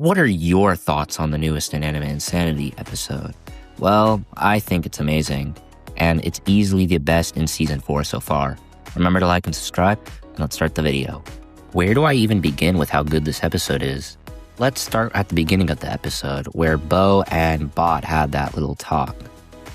What are your thoughts on the newest Inanimate Insanity episode? Well, I think it's amazing, and it's easily the best in Season 4 so far. Remember to like and subscribe, and let's start the video. Where do I even begin with how good this episode is? Let's start at the beginning of the episode, where Bo and Bot had that little talk.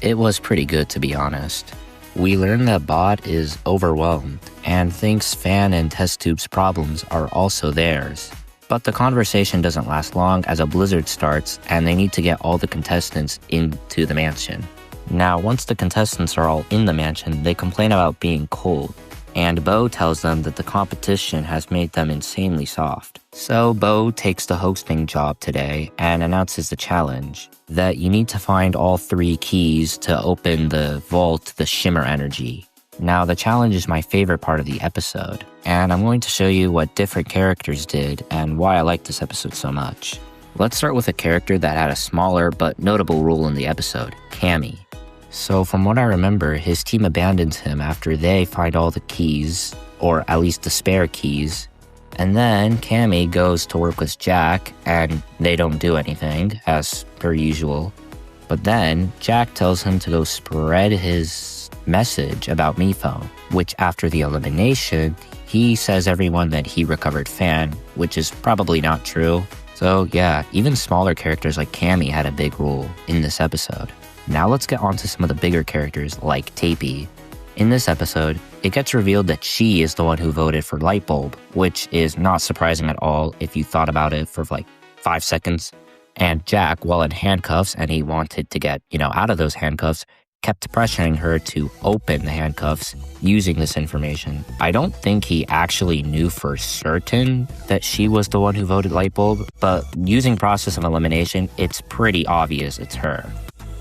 It was pretty good, to be honest. We learned that Bot is overwhelmed, and thinks Fan and Test Tube's problems are also theirs. But the conversation doesn't last long as a blizzard starts and they need to get all the contestants into the mansion. Now, once the contestants are all in the mansion, they complain about being cold, and Bo tells them that the competition has made them insanely soft. So Bo takes the hosting job today and announces the challenge, that you need to find all 3 keys to open the vault, the Shimmer Energy. Now, the challenge is my favorite part of the episode, and I'm going to show you what different characters did and why I like this episode so much. Let's start with a character that had a smaller but notable role in the episode, Cammy. So from what I remember, his team abandons him after they find all the keys, or at least the spare keys, and then Cammy goes to work with Jack, and they don't do anything, as per usual. But then, Jack tells him to go spread his message about Mifo, which after the elimination, he says everyone that he recovered Fan, which is probably not true. So yeah, even smaller characters like Cammy had a big role in this episode. Now let's get on to some of the bigger characters like Tpot. In this episode, it gets revealed that she is the one who voted for Lightbulb, which is not surprising at all if you thought about it for like 5 seconds. And Jack, while in handcuffs and he wanted to get, out of those handcuffs, kept pressuring her to open the handcuffs using this information. I don't think he actually knew for certain that she was the one who voted Lightbulb, but using process of elimination, it's pretty obvious it's her.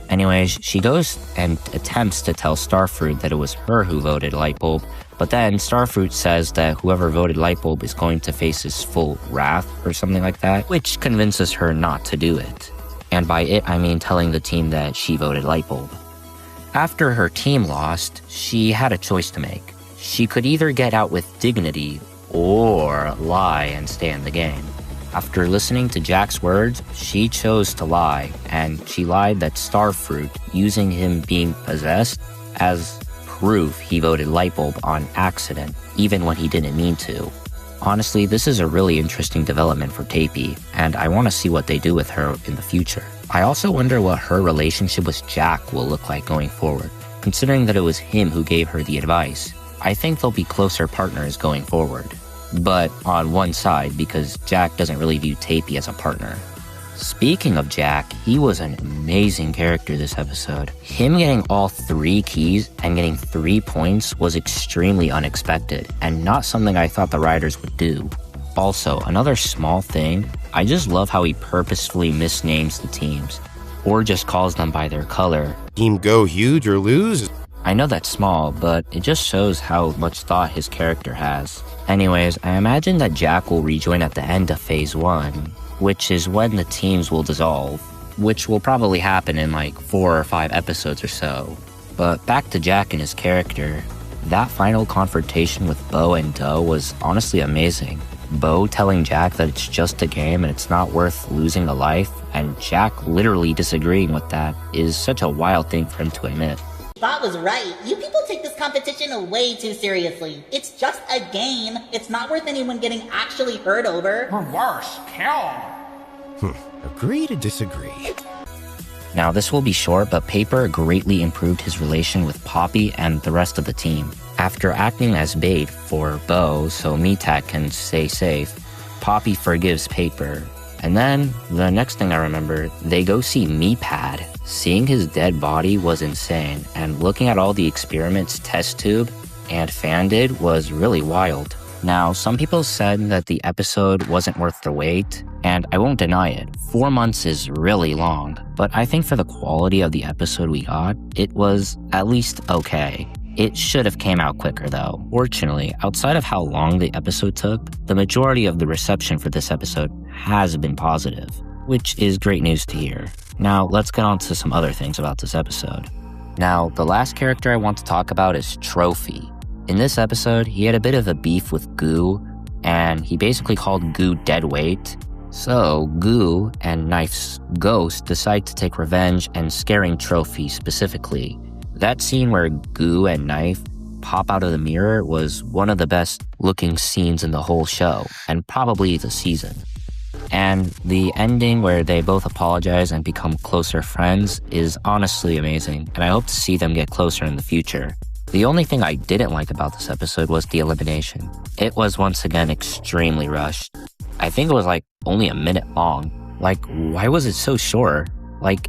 Anyways, she goes and attempts to tell Starfruit that it was her who voted Lightbulb, but then Starfruit says that whoever voted Lightbulb is going to face his full wrath or something like that, which convinces her not to do it. And by it, I mean telling the team that she voted Lightbulb. After her team lost, she had a choice to make. She could either get out with dignity or lie and stay in the game. After listening to Jack's words, she chose to lie, and she lied that Starfruit, using him being possessed as proof he voted Lightbulb on accident, even when he didn't mean to. Honestly, this is a really interesting development for Tpot, and I want to see what they do with her in the future. I also wonder what her relationship with Jack will look like going forward, considering that it was him who gave her the advice. I think they'll be closer partners going forward, but on one side because Jack doesn't really view Tpot as a partner. Speaking of Jack, he was an amazing character this episode. Him getting all 3 keys and getting 3 points was extremely unexpected and not something I thought the writers would do. Also, another small thing, I just love how he purposefully misnames the teams, or just calls them by their color. Team go huge or lose? I know that's small, but it just shows how much thought his character has. Anyways, I imagine that Jack will rejoin at the end of Phase 1, which is when the teams will dissolve, which will probably happen in like 4 or 5 episodes or so. But back to Jack and his character, that final confrontation with Bo and Doe was honestly amazing. Bo telling Jack that it's just a game and it's not worth losing a life, and Jack literally disagreeing with that is such a wild thing for him to admit. Tpot was right. You people take this competition way too seriously. It's just a game. It's not worth anyone getting actually hurt over. Or worse, killed. Agree to disagree. Now this will be short, but Paper greatly improved his relation with Poppy and the rest of the team. After acting as bait for Bo so Meatak can stay safe, Poppy forgives Paper. And then, the next thing I remember, they go see Meatpad. Seeing his dead body was insane, and looking at all the experiments Test Tube and Fan did was really wild. Now, some people said that the episode wasn't worth the wait, and I won't deny it. 4 months is really long, but I think for the quality of the episode we got, it was at least okay. It should have came out quicker though. Fortunately, outside of how long the episode took, the majority of the reception for this episode has been positive, which is great news to hear. Now, let's get on to some other things about this episode. Now, the last character I want to talk about is Trophy. In this episode, he had a bit of a beef with Goo, and he basically called Goo dead weight. So, Goo and Knife's ghost decide to take revenge and scaring Trophy specifically. That scene where Goo and Knife pop out of the mirror was one of the best looking scenes in the whole show, and probably the season. And the ending where they both apologize and become closer friends is honestly amazing, and I hope to see them get closer in the future. The only thing I didn't like about this episode was the elimination. It was once again extremely rushed. I think it was only a minute long. Why was it so short?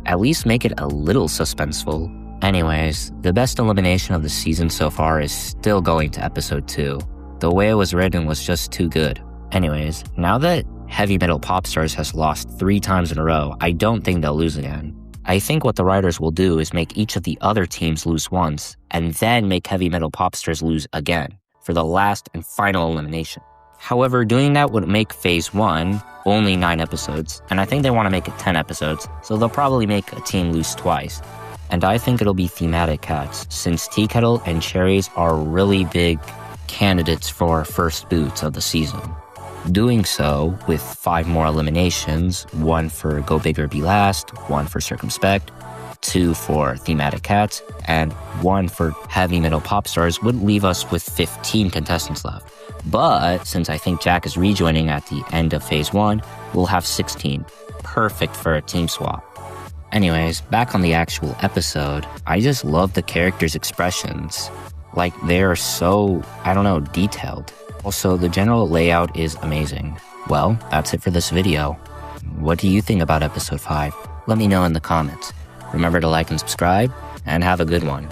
At least make it a little suspenseful. Anyways, the best elimination of the season so far is still going to episode 2. The way it was written was just too good. Anyways, now that Heavy Metal Popstars has lost 3 times in a row, I don't think they'll lose again. I think what the writers will do is make each of the other teams lose once, and then make Heavy Metal Popstars lose again for the last and final elimination. However, doing that would make Phase 1 only 9 episodes, and I think they want to make it 10 episodes, so they'll probably make a team lose twice. And I think it'll be thematic cats, since Tea Kettle and Cherries are really big candidates for first boots of the season. Doing so with 5 more eliminations, 1 for Go Big or Be Last, 1 for Circumspect, 2 for Thematic Cats, and 1 for Heavy Metal Popstars would leave us with 15 contestants left. But since I think Jack is rejoining at the end of Phase 1, we'll have 16. Perfect for a team swap. Anyways, back on the actual episode, I just love the characters' expressions. They're so, detailed. Also, the general layout is amazing. Well, that's it for this video. What do you think about episode 5? Let me know in the comments. Remember to like and subscribe, and have a good one.